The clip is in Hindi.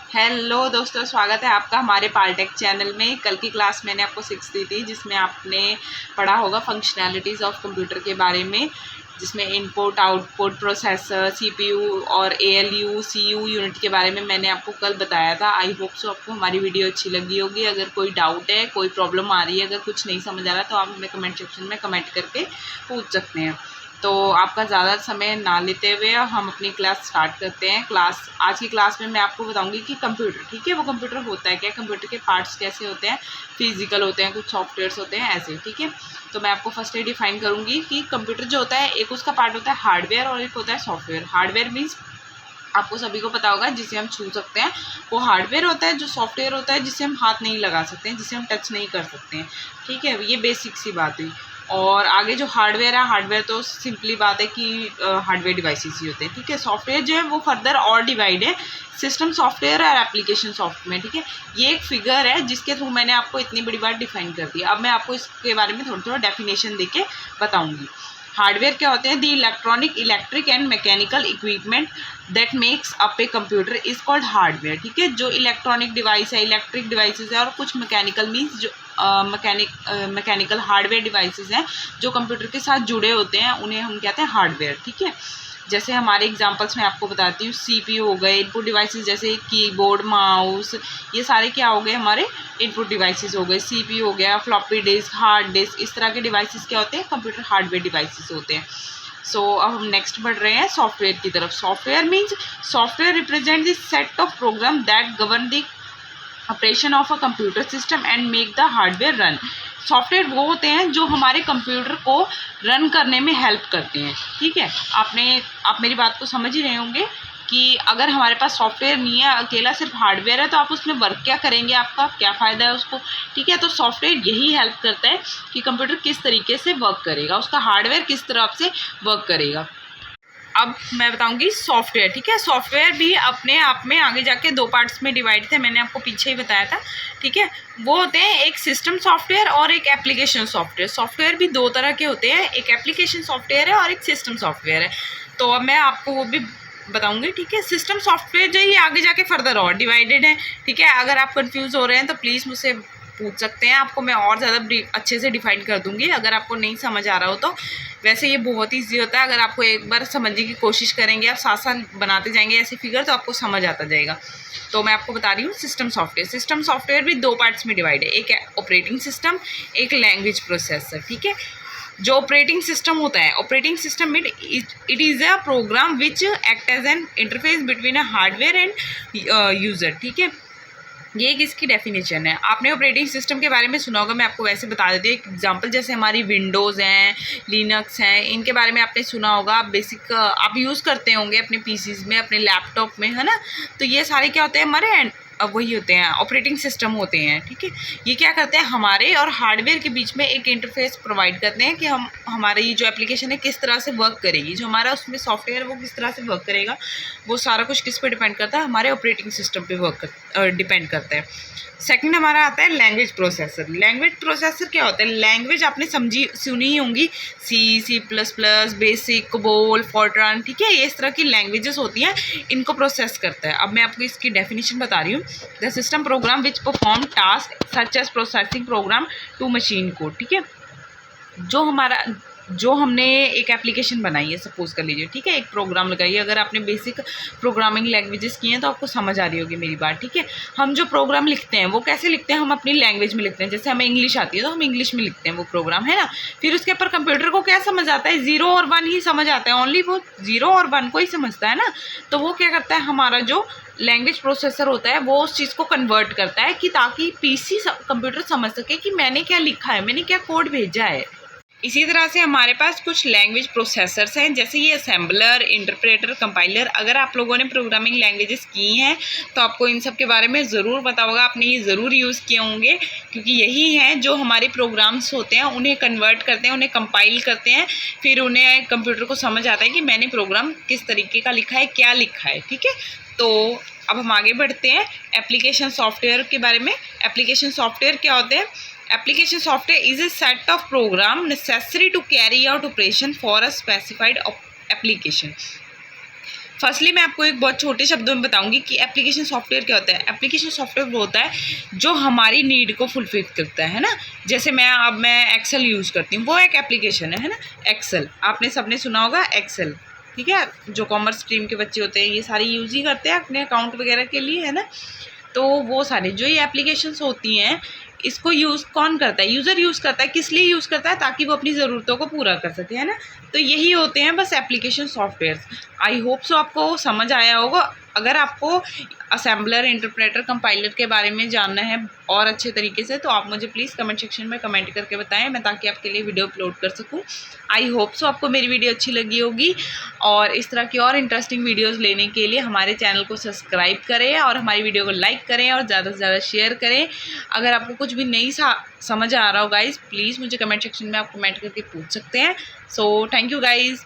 हेलो दोस्तों, स्वागत है आपका हमारे पालटेक चैनल में। कल की क्लास मैंने आपको 6 दी थी जिसमें आपने पढ़ा होगा फंक्शनैलिटीज़ ऑफ कंप्यूटर के बारे में, जिसमें इनपुट आउटपुट प्रोसेसर, सीपीयू और एएलयू सीयू यूनिट के बारे में मैंने आपको कल बताया था। आई होप सो आपको हमारी वीडियो अच्छी लगी होगी। अगर कोई डाउट है, कोई प्रॉब्लम आ रही है, अगर कुछ नहीं समझ आ रहा तो आप हमें कमेंट सेक्शन में कमेंट करके पूछ सकते हैं। तो आपका ज़्यादा समय ना लेते हुए हम अपनी क्लास स्टार्ट करते हैं। आज की क्लास में मैं आपको बताऊंगी कि कंप्यूटर, ठीक है, वो कंप्यूटर होता है क्या, कंप्यूटर के पार्ट्स कैसे होते हैं, फिजिकल होते हैं, कुछ सॉफ्टवेयर्स होते हैं, ऐसे, ठीक है। तो मैं आपको फर्स्ट डिफाइन करूंगी कि कंप्यूटर जो होता है, एक उसका पार्ट होता है हार्डवेयर और एक होता है सॉफ्टवेयर। हार्डवेयर मीन्स आपको सभी को पता होगा जिसे हम छू सकते हैं, वो हार्डवेयर होता है। जो सॉफ्टवेयर होता है जिसे हम हाथ नहीं लगा सकते हैं, जिसे हम टच नहीं कर सकते हैं, ठीक है। ये बेसिक सी बात हुई। और आगे जो हार्डवेयर है, हार्डवेयर तो सिंपली बात है कि हार्डवेयर डिवाइसेस ही होते हैं, ठीक है। सॉफ्टवेयर जो है वो फर्दर और डिवाइड है, सिस्टम सॉफ्टवेयर और एप्लीकेशन सॉफ्टवेयर, ठीक है। ये एक फिगर है जिसके थ्रू मैंने आपको इतनी बड़ी बात डिफाइन कर दी। अब मैं आपको इसके बारे में थोड़ा थोड़ा डेफिनेशन देके बताऊंगी। हार्डवेयर क्या होते हैं? The electric and mechanical equipment that makes up a computer is called hardware, ठीक है। जो इलेक्ट्रॉनिक डिवाइस है, इलेक्ट्रिक डिवाइसेस है, और कुछ मैकेनिकल मीन्स जो मैकेनिकल हार्डवेयर डिवाइसेस हैं जो कंप्यूटर के साथ जुड़े होते हैं, उन्हें हम कहते हैं हार्डवेयर, ठीक है। जैसे हमारे एग्जांपल्स में आपको बताती हूँ, सीपीयू हो गए, इनपुट डिवाइसेस जैसे कीबोर्ड, माउस, ये सारे क्या हो गए, हमारे इनपुट डिवाइसेस हो गए। सीपीयू हो गया, फ्लॉपी डिस्क, हार्ड डिस्क, इस तरह के डिवाइसेस क्या होते हैं, कंप्यूटर हार्डवेयर डिवाइसेस होते हैं। अब हम नेक्स्ट बढ़ रहे हैं सॉफ्टवेयर की तरफ। Software means software represent the set of program that govern the operation of a computer system and make the hardware run. Software वो होते हैं जो हमारे कंप्यूटर को रन करने में हेल्प करते हैं, ठीक है। आप मेरी बात को समझ ही रहे होंगे कि अगर हमारे पास सॉफ्टवेयर नहीं है, अकेला सिर्फ हार्डवेयर है, तो आप उसमें वर्क क्या करेंगे, आपका क्या फ़ायदा है उसको, ठीक है। तो सॉफ्टवेयर यही हेल्प करता है कि कंप्यूटर किस तरीके से वर्क करेगा, उसका हार्डवेयर किस तरह से वर्क करेगा। अब मैं बताऊंगी सॉफ्टवेयर, ठीक है। सॉफ्टवेयर भी अपने आप में आगे जाके दो पार्ट्स में डिवाइड थे, मैंने आपको पीछे ही बताया था, ठीक है। वो होते हैं एक सिस्टम सॉफ्टवेयर और एक एप्लीकेशन सॉफ्टवेयर। सॉफ्टवेयर भी दो तरह के होते हैं, एक एप्लीकेशन सॉफ्टवेयर है और एक सिस्टम सॉफ्टवेयर है। तो अब मैं आपको वो भी बताऊंगी, ठीक है। सिस्टम सॉफ्टवेयर जो ये आगे जाके फर्दर और डिवाइडेड है, ठीक है। अगर आप कंफ्यूज हो रहे हैं तो प्लीज़ मुझसे पूछ सकते हैं, आपको मैं और ज़्यादा अच्छे से डिफाइन कर दूंगी अगर आपको नहीं समझ आ रहा हो तो। वैसे ये बहुत ईजी होता है, अगर आपको एक बार समझने की कोशिश करेंगे, आप साथ साथ बनाते जाएंगे ऐसे फिगर, तो आपको समझ आता जाएगा। तो मैं आपको बता रही हूँ सिस्टम सॉफ्टवेयर। सिस्टम सॉफ्टवेयर भी दो पार्ट्स में डिवाइड है, एक है ऑपरेटिंग सिस्टम, एक लैंग्वेज प्रोसेसर, ठीक है। जो ऑपरेटिंग सिस्टम होता है, operating system it is a program which act as an interface between a hardware and user, ठीक है। ये किसकी डेफिनेशन है? आपने ऑपरेटिंग सिस्टम के बारे में सुना होगा, मैं आपको वैसे बता देती हूँ एक एग्जांपल। जैसे हमारी विंडोज़ हैं, लिनक्स हैं, इनके बारे में आपने सुना होगा, आप बेसिक आप यूज़ करते होंगे अपने पीसीज में, अपने लैपटॉप में, है ना। तो ये सारे क्या होते हैं, हमारे वही होते हैं, ऑपरेटिंग सिस्टम होते हैं, ठीक है। ये क्या करते हैं, हमारे और हार्डवेयर के बीच में एक इंटरफेस प्रोवाइड करते हैं कि हमारी जो एप्लीकेशन है किस तरह से वर्क करेगी, जो हमारा उसमें सॉफ्टवेयर है वो किस तरह से वर्क करेगा। वो सारा कुछ किस पे डिपेंड करता है, हमारे ऑपरेटिंग सिस्टम पे डिपेंड करता है। सेकंड हमारा आता है लैंग्वेज प्रोसेसर। लैंग्वेज प्रोसेसर क्या होता है? लैंग्वेज आपने सुनी ही होंगी, C plus plus, BASIC, COBOL, Fortran, ठीक है। ये इस तरह की लैंग्वेजेस होती हैं, इनको प्रोसेस करता है। अब मैं आपको इसकी डेफिनेशन बता रही हूँ। The system program which perform task such as processing program to machine code, ठीक है। जो हमने एक एप्लीकेशन बनाई है, सपोज कर लीजिए, ठीक है, एक प्रोग्राम लगाइए। अगर आपने बेसिक प्रोग्रामिंग लैंग्वेजेस की हैं तो आपको समझ आ रही होगी मेरी बात, ठीक है। हम जो प्रोग्राम लिखते हैं वो कैसे लिखते हैं, हम अपनी लैंग्वेज में लिखते हैं। जैसे हमें इंग्लिश आती है तो हम इंग्लिश में लिखते हैं वो प्रोग्राम, है ना। फिर उसके ऊपर कंप्यूटर को क्या समझ आता है, 0 और 1 ही समझ आता है, ओनली वो 0 और 1 को ही समझता है ना। तो वो क्या करता है, हमारा जो लैंग्वेज प्रोसेसर होता है वो उस चीज़ को कन्वर्ट करता है कि ताकि पीसी कंप्यूटर समझ सके कि मैंने क्या लिखा है, मैंने क्या कोड भेजा है। इसी तरह से हमारे पास कुछ लैंग्वेज प्रोसेसर्स हैं, जैसे ये असेंबलर, इंटरप्रेटर, कंपाइलर। अगर आप लोगों ने प्रोग्रामिंग लैंग्वेजेस की हैं तो आपको इन सब के बारे में ज़रूर पता होगा, आपने ये ज़रूर यूज़ किए होंगे, क्योंकि यही हैं जो हमारे प्रोग्राम्स होते हैं उन्हें कन्वर्ट करते हैं, उन्हें कंपाइल करते हैं, फिर उन्हें कंप्यूटर को समझ आता है कि मैंने प्रोग्राम किस तरीके का लिखा है, क्या लिखा है, ठीक है। तो अब हम आगे बढ़ते हैं एप्लीकेशन सॉफ्टवेयर के बारे में। एप्लीकेशन सॉफ्टवेयर क्या होते हैं? Application software is a set of program necessary to carry out operation for a specified application. Firstly मैं आपको एक बहुत छोटे शब्दों में बताऊंगी कि एप्लीकेशन सॉफ्टवेयर क्या होता है। एप्लीकेशन सॉफ्टवेयर वो होता है जो हमारी नीड को फुलफिल करता है ना। जैसे मैं एक्सेल यूज़ करती हूँ, वो एक एप्लीकेशन है ना। एक्सेल आपने सबने सुना होगा, एक्सेल, ठीक है। जो कॉमर्स स्ट्रीम के बच्चे होते हैं ये सारे यूज़ ही करते हैं अपने अकाउंट वगैरह के लिए, है ना। तो वो सारे जो ये एप्लीकेशंस होती हैं, इसको यूज़ कौन करता है? यूज़र यूज़ करता है। किस लिए यूज़ करता है? ताकि वो अपनी ज़रूरतों को पूरा कर सके, है ना। तो यही होते हैं बस application software. I hope so आपको समझ आया होगा। अगर आपको असेंबलर, इंटरप्रेटर, कंपाइलर के बारे में जानना है और अच्छे तरीके से, तो आप मुझे प्लीज़ कमेंट सेक्शन में कमेंट करके बताएं, मैं ताकि आपके लिए वीडियो अपलोड कर सकूं। आई होप सो आपको मेरी वीडियो अच्छी लगी होगी, और इस तरह की और इंटरेस्टिंग वीडियोस लेने के लिए हमारे चैनल को सब्सक्राइब करें और हमारी वीडियो को लाइक करें और ज़्यादा से ज़्यादा शेयर करें। अगर आपको कुछ भी नहीं समझ आ रहा हो गाइज़, प्लीज़ मुझे कमेंट सेक्शन में आप कमेंट करके पूछ सकते हैं। So thank you guys.